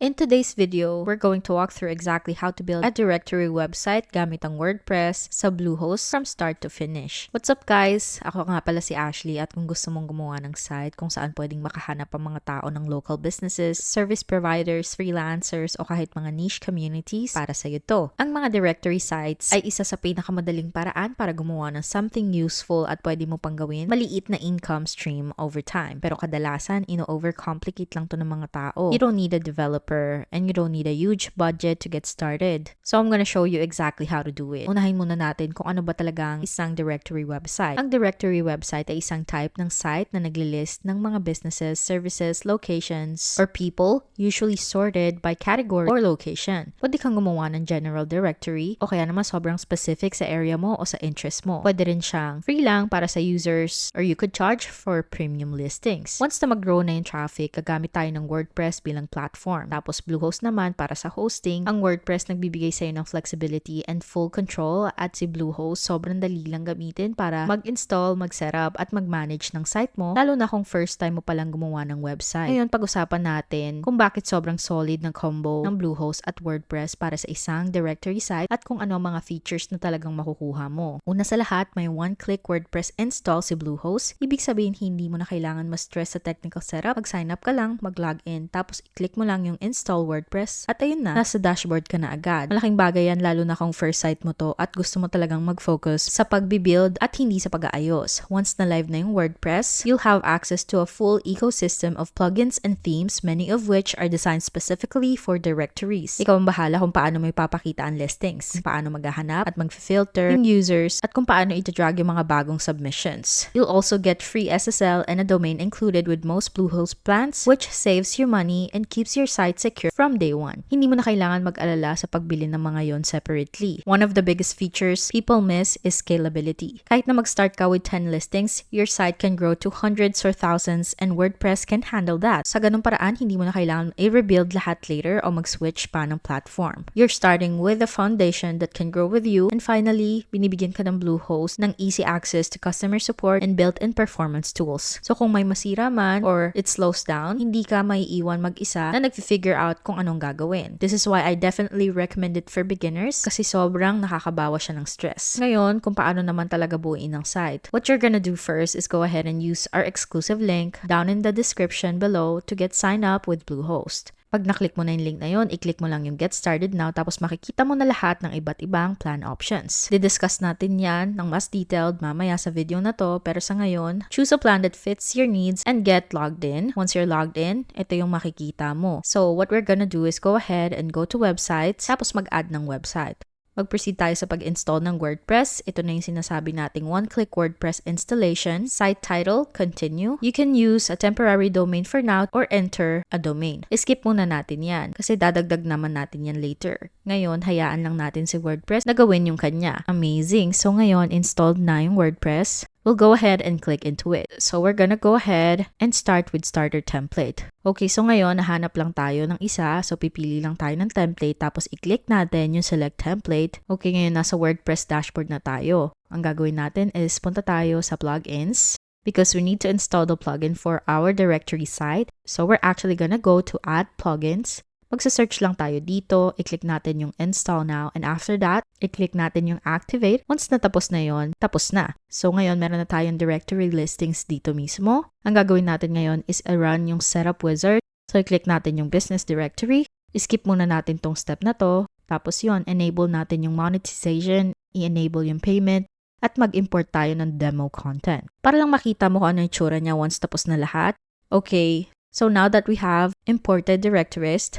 In today's video, we're going to walk through exactly how to build a directory website gamit ang WordPress sa Bluehost from start to finish. What's up guys? Ako nga pala si Ashley at kung gusto mong gumawa ng site kung saan pwedeng makahanap ang mga tao ng local businesses, service providers, freelancers o kahit mga niche communities, para sa iyo to. Ang mga directory sites ay isa sa pinakamadaling paraan para gumawa ng something useful at pwede mo pang gawin maliit na income stream over time. Pero kadalasan, ino-overcomplicate lang to ng mga tao. You don't need a developer and you don't need a huge budget to get started. So I'm gonna show you exactly how to do it. Unahin muna natin kung ano ba talagang isang directory website. Ang directory website ay isang type ng site na naglilist ng mga businesses, services, locations, or people, usually sorted by category or location. Pwede kang gumawa ng general directory o kaya naman sobrang specific sa area mo o sa interest mo. Pwede rin siyang free lang para sa users or you could charge for premium listings. Once na mag-grow na yung traffic, gagamit tayo ng WordPress bilang platform. Tapos Bluehost naman para sa hosting. Ang WordPress nagbibigay sa'yo ng flexibility and full control at si Bluehost sobrang dali lang gamitin para mag-install, mag-setup at mag-manage ng site mo, lalo na kung first time mo palang gumawa ng website. Ngayon, pag-usapan natin kung bakit sobrang solid ng combo ng Bluehost at WordPress para sa isang directory site at kung ano ang mga features na talagang makukuha mo. Una sa lahat, may one-click WordPress install si Bluehost. Ibig sabihin, hindi mo na kailangan ma-stress sa technical setup. Mag-sign up ka lang, mag-login, tapos i-click mo lang yung install WordPress at ayun na, nasa dashboard ka na agad. Malaking bagay yan lalo na kung first site mo to at gusto mo talagang mag-focus sa pagbibuild at hindi sa pag-aayos. Once na live na yung WordPress, you'll have access to a full ecosystem of plugins and themes, many of which are designed specifically for directories. Ikaw ang bahala kung paano mo ipapakita ang listings, kung paano maghahanap at mag-filter yung users, at kung paano itadrag yung mga bagong submissions. You'll also get free SSL and a domain included with most Bluehost plans, which saves you money and keeps your site secure from day one. Hindi mo na kailangan mag-alala sa pagbili ng mga yon separately. One of the biggest features people miss is scalability. Kahit na mag-start ka with 10 listings, your site can grow to hundreds or thousands and WordPress can handle that. Sa ganung paraan, hindi mo na kailangan i-rebuild lahat later o mag-switch pa ng platform. You're starting with a foundation that can grow with you, and finally, binibigyan ka ng Bluehost ng easy access to customer support and built-in performance tools. So kung may masira man or it slows down, hindi ka maiiwan mag-isa na nag-figure out kung anong gagawin. This is why I definitely recommend it for beginners kasi sobrang nakakabawa siya ng stress. Ngayon, kung paano naman talaga buuin ng site. What you're gonna do first is go ahead and use our exclusive link down in the description below to get signed up with Bluehost. Pag naklik mo na yung link na yun, i-click mo lang yung Get Started Now tapos makikita mo na lahat ng iba't ibang plan options. Didiscuss natin yan ng mas detailed mamaya sa video na to, pero sa ngayon, choose a plan that fits your needs and get logged in. Once you're logged in, ito yung makikita mo. So what we're gonna do is go ahead and go to websites tapos mag-add ng website. Mag-proceed tayo sa pag-install ng WordPress. Ito na yung sinasabi nating one-click WordPress installation. Site title, continue. You can use a temporary domain for now or enter a domain. Skip muna natin yan kasi dadagdag naman natin yan later. Ngayon, hayaan lang natin si WordPress na gawin yung kanya. Amazing! So ngayon, installed na yung WordPress. We'll go ahead and click into it. So we're gonna go ahead and start with starter template. Okay, so ngayon, nahanap lang tayo ng isa. So pipili lang tayo ng template tapos i-click natin yung select template. Okay, ngayon nasa WordPress dashboard na tayo. Ang gagawin natin is punta tayo sa plugins because we need to install the plugin for our directory site. So we're actually gonna go to add plugins. Magsa-search lang tayo dito, i-click natin yung install now, and after that, i-click natin yung activate. Once natapos na yon, tapos na. So ngayon, meron na tayong directory listings dito mismo. Ang gagawin natin ngayon is run yung setup wizard. So i-click natin yung business directory. I-skip muna natin tong step na to. Tapos yon, enable natin yung monetization, i-enable yung payment, at mag-import tayo ng demo content. Para lang makita mo kung ano yung tsura niya once tapos na lahat. Okay, so now that we have imported directories,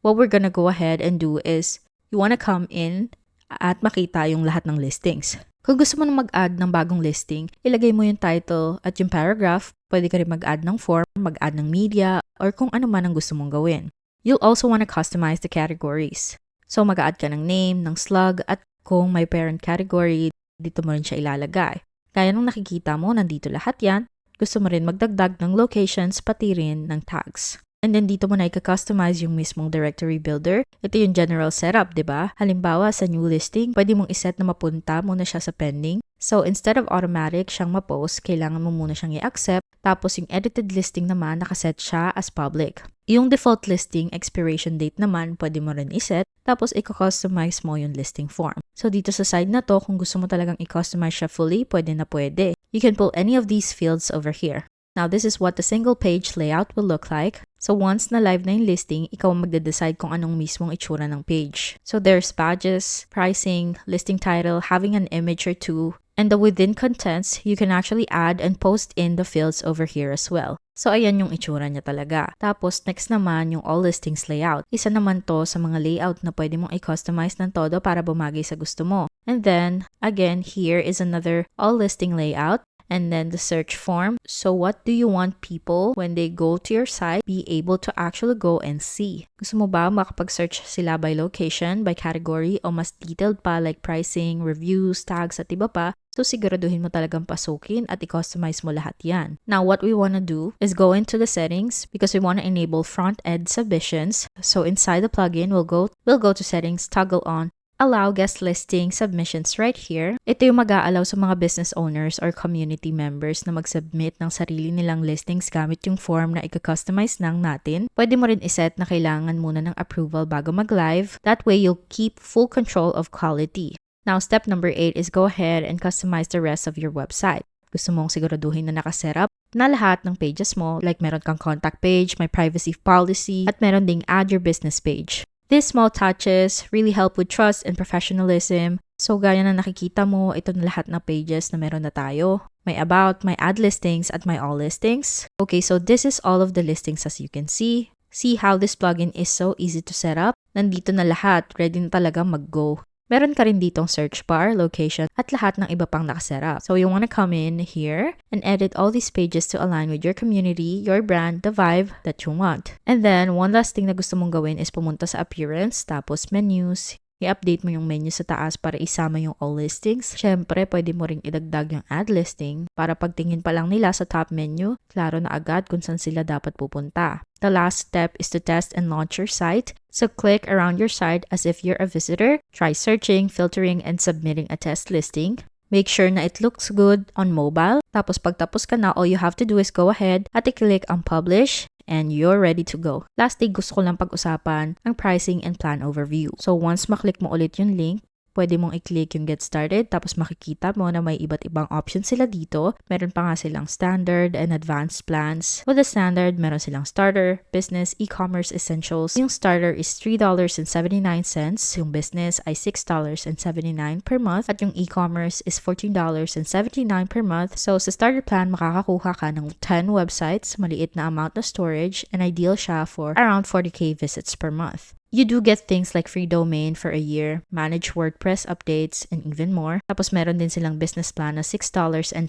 what we're gonna go ahead and do is, you wanna come in at makita yung lahat ng listings. Kung gusto mo na mag-add ng bagong listing, ilagay mo yung title at yung paragraph. Pwede ka rin mag-add ng form, mag-add ng media, or kung ano man ang gusto mong gawin. You'll also wanna customize the categories. So mag-add ka ng name, ng slug, at kung may parent category, dito mo rin siya ilalagay. Kaya nung nakikita mo, nandito lahat yan. Gusto mo rin magdagdag ng locations, pati rin ng tags. And then dito mo na i-customize yung mismong directory builder. Ito yung general setup, di ba? Halimbawa, sa new listing, pwede mong iset na mapunta muna siya sa pending. So, instead of automatic siyang ma-post, kailangan mo muna siyang i-accept. Tapos, yung edited listing naman, nakaset siya as public. Yung default listing expiration date naman, pwede mo rin iset, tapos i-customize mo yung listing form. So dito sa side na to, kung gusto mo talagang i-customize siya fully, pwede na pwede. You can pull any of these fields over here. Now, this is what the single page layout will look like. So once na live na yung listing, ikaw ang magde-decide kung anong mismong itsura ng page. So there's badges, pricing, listing title, having an image or two, and the within contents, you can actually add and post in the fields over here as well. So ayan yung itsura niya talaga. Tapos next naman yung all listings layout. Isa naman to sa mga layout na pwede mong i-customize ng todo para bumagay sa gusto mo. And then, again, here is another all listing layout. And then the search form. So what do you want people, when they go to your site, be able to actually go and see? Gusto mo ba makapag-search sila by location, by category, o mas detailed pa like pricing, reviews, tags, at iba pa? So siguraduhin mo talagang pasukin at i-customize mo lahat yan. Now what we want to do is go into the settings because we want to enable front-end submissions. So inside the plugin, we'll go to settings, toggle on allow guest listing submissions right here. Ito yung mag-aalaw sa mga business owners or community members na mag-submit ng sarili nilang listings gamit yung form na i-customize nang natin. Pwede mo rin iset na kailangan muna ng approval bago mag-live. That way, you'll keep full control of quality. Now, step number 8 is go ahead and customize the rest of your website. Gusto mong siguraduhin na nakasetup na lahat ng pages mo, like meron kang contact page, may privacy policy, at meron ding add your business page. These small touches really help with trust and professionalism. So gaya na nakikita mo, ito na lahat ng pages na meron na tayo. May about, may add listings, at may all listings. Okay, so this is all of the listings as you can see. See how this plugin is so easy to set up? Nandito na lahat, ready na talaga mag-go. Meron ka rin ditong search bar, location, at lahat ng iba pang nakasetup. So you want to come in here and edit all these pages to align with your community, your brand, the vibe that you want. And then, one last thing na gusto mong gawin is pumunta sa appearance, tapos menus. I-update mo yung menu sa taas para isama yung all listings. Syempre, pwede mo ring idagdag yung add listing para pagtingin pa lang nila sa top menu, klaro na agad kung saan sila dapat pupunta. The last step is to test and launch your site. So click around your site as if you're a visitor. Try searching, filtering, and submitting a test listing. Make sure na it looks good on mobile. Tapos pagtapos ka na, all you have to do is go ahead at i-click ang publish and you're ready to go. Lastly, gusto ko lang pag-usapan ang pricing and plan overview. So once maklik mo ulit yung link, pwede mong i-click yung get started tapos makikita mo na may iba't ibang options sila dito. Meron pa nga silang standard and advanced plans. With the standard, meron silang starter, business, e-commerce essentials. Yung starter is $3.79. Yung business ay $6.79 per month. At yung e-commerce is $14.79 per month. So sa starter plan, makakakuha ka ng 10 websites, maliit na amount na storage, and ideal siya for around 40k visits per month. You do get things like free domain for a year, manage WordPress updates, and even more. Tapos meron din silang business plan na $6.79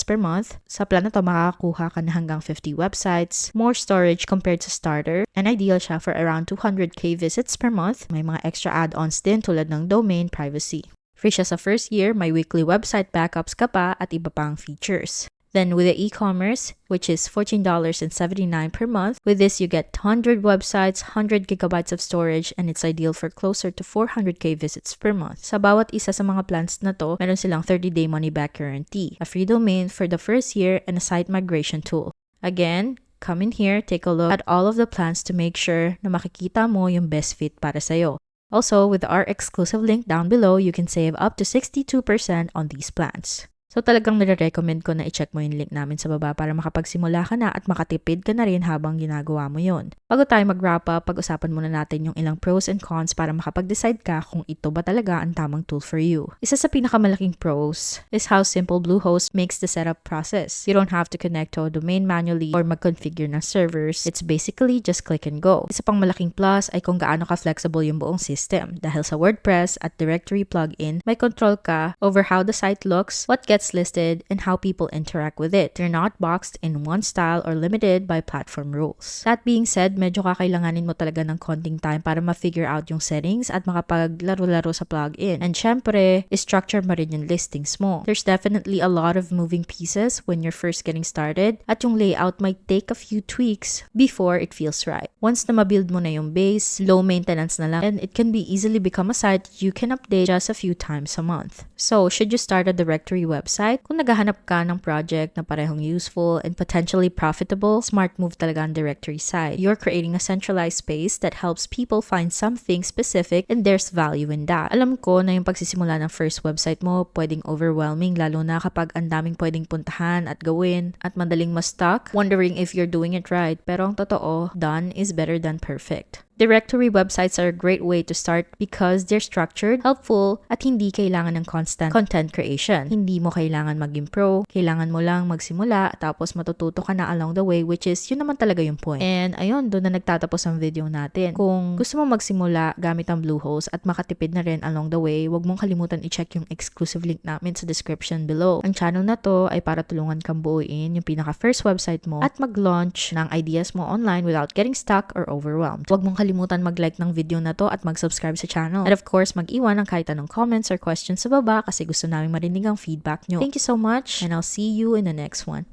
per month. Sa plan na to, makakakuha ka na hanggang 50 websites, more storage compared sa starter, and ideal siya for around 200k visits per month. May mga extra add-ons din tulad ng domain privacy. Free siya sa first year, may weekly website backups ka pa, at iba pang features. Then with the e-commerce, which is $14.79 per month, with this you get 100 websites, 100 gigabytes of storage, and it's ideal for closer to 400k visits per month. Sa bawat isa sa mga plans na to, meron silang 30-day money-back guarantee, a free domain for the first year, and a site migration tool. Again, come in here, take a look at all of the plans to make sure na makikita mo yung best fit para sa'yo. Also, with our exclusive link down below, you can save up to 62% on these plans. So talagang nire-recommend ko na i-check mo yung link namin sa baba para makapagsimula ka na at makatipid ka na rin habang ginagawa mo yon. Bago tayo mag-wrap up, pag-usapan muna natin yung ilang pros and cons para makapag-decide ka kung ito ba talaga ang tamang tool for you. Isa sa pinakamalaking pros is how simple Bluehost makes the setup process. You don't have to connect to a domain manually or mag-configure ng servers. It's basically just click and go. Isa pang malaking plus ay kung gaano ka-flexible yung buong system. Dahil sa WordPress at directory plugin, may control ka over how the site looks, what gets listed, and how people interact with it. You're not boxed in one style or limited by platform rules. That being said, medyo kakailanganin mo talaga ng konting time para ma-figure out yung settings at makapaglaro-laro sa plugin. And syempre, structure mo rin yung listings mo. There's definitely a lot of moving pieces when you're first getting started at yung layout might take a few tweaks before it feels right. Once na ma-build mo na yung base, low maintenance na lang, and it can be easily become a site you can update just a few times a month. So, should you start a directory website website. Kung naghahanap ka ng project na parehong useful and potentially profitable, smart move talaga ang directory side. You're creating a centralized space that helps people find something specific and there's value in that. Alam ko na yung pagsisimula ng first website mo pwedeng overwhelming, lalo na kapag ang daming pwedeng puntahan at gawin at madaling ma-stuck, wondering if you're doing it right. Pero ang totoo, done is better than perfect. Directory websites are a great way to start because they're structured, helpful, at hindi kailangan ng constant content creation. Hindi mo kailangan maging pro, kailangan mo lang magsimula tapos matututo ka na along the way, which is yun naman talaga yung point. And ayun, doon na nagtatapos ang video natin. Kung gusto mo magsimula gamit ang Bluehost at makatipid na rin along the way, huwag mong kalimutan i-check yung exclusive link namin sa description below. Ang channel na to ay para tulungan kang buuin yung pinaka-first website mo at mag-launch ng ideas mo online without getting stuck or overwhelmed. Huwag mong kalimutan mag-like ng video na to at mag-subscribe sa channel. And of course, mag-iwan ng kahit anong comments or questions sa baba kasi gusto namin marinig ang feedback nyo. Thank you so much and I'll see you in the next one.